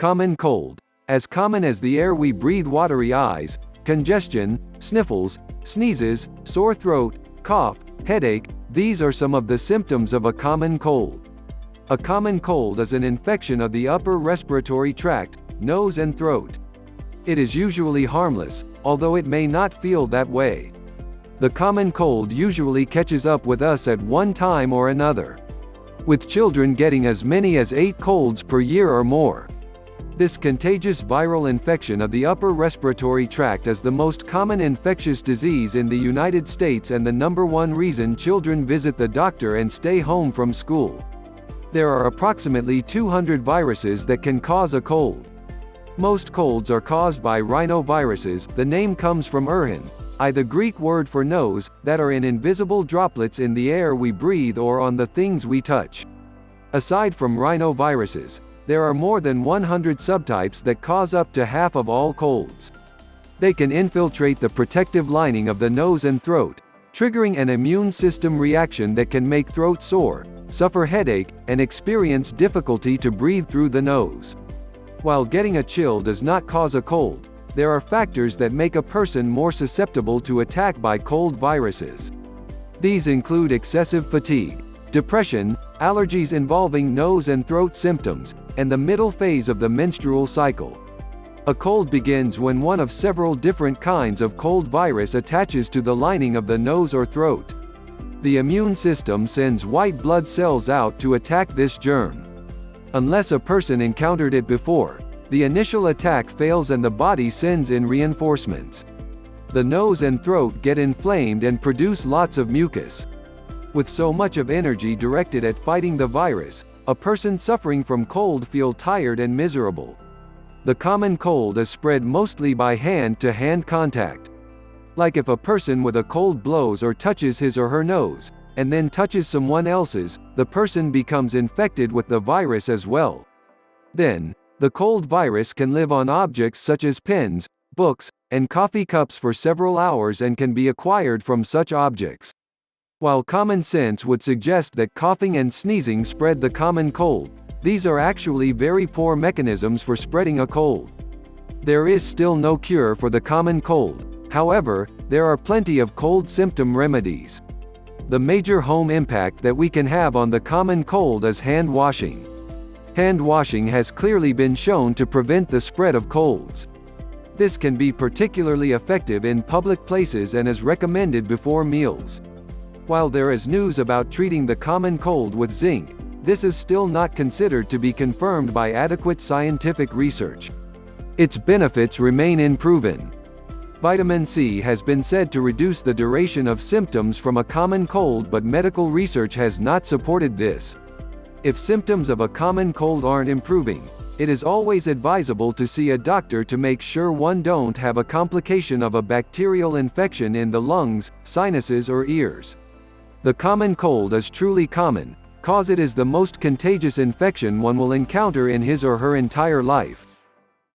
Common cold. As common as the air we breathe: watery eyes, congestion, sniffles, sneezes, sore throat, cough, headache. These are some of the symptoms of a common cold. A common cold is an infection of the upper respiratory tract, nose and throat. It is usually harmless, although it may not feel that way. The common cold usually catches up with us at one time or another, with children getting as many as 8 colds per year or more. This contagious viral infection of the upper respiratory tract is the most common infectious disease in the United States and the #1 reason children visit the doctor and stay home from school. There are approximately 200 viruses that can cause a cold. Most colds are caused by rhinoviruses. The name comes from the Greek word for nose, that are in invisible droplets in the air we breathe or on the things we touch. Aside from rhinoviruses, there are more than 100 subtypes that cause up to half of all colds. They can infiltrate the protective lining of the nose and throat, triggering an immune system reaction that can make throat sore, suffer headache, and experience difficulty to breathe through the nose. While getting a chill does not cause a cold, there are factors that make a person more susceptible to attack by cold viruses. These include excessive fatigue, depression, allergies involving nose and throat symptoms, and the middle phase of the menstrual cycle. A cold begins when one of several different kinds of cold virus attaches to the lining of the nose or throat. The immune system sends white blood cells out to attack this germ. Unless a person encountered it before, the initial attack fails and the body sends in reinforcements. The nose and throat get inflamed and produce lots of mucus. With so much of energy directed at fighting the virus, a person suffering from cold feels tired and miserable. The common cold is spread mostly by hand-to-hand contact. Like if a person with a cold blows or touches his or her nose, and then touches someone else's, the person becomes infected with the virus as well. Then, the cold virus can live on objects such as pens, books, and coffee cups for several hours and can be acquired from such objects. While common sense would suggest that coughing and sneezing spread the common cold, these are actually very poor mechanisms for spreading a cold. There is still no cure for the common cold. However, there are plenty of cold symptom remedies. The major home impact that we can have on the common cold is hand washing. Hand washing has clearly been shown to prevent the spread of colds. This can be particularly effective in public places and is recommended before meals. While there is news about treating the common cold with zinc, this is still not considered to be confirmed by adequate scientific research. Its benefits remain unproven. Vitamin C has been said to reduce the duration of symptoms from a common cold, but medical research has not supported this. If symptoms of a common cold aren't improving, it is always advisable to see a doctor to make sure one don't have a complication of a bacterial infection in the lungs, sinuses or ears. The common cold is truly common, cause it is the most contagious infection one will encounter in his or her entire life.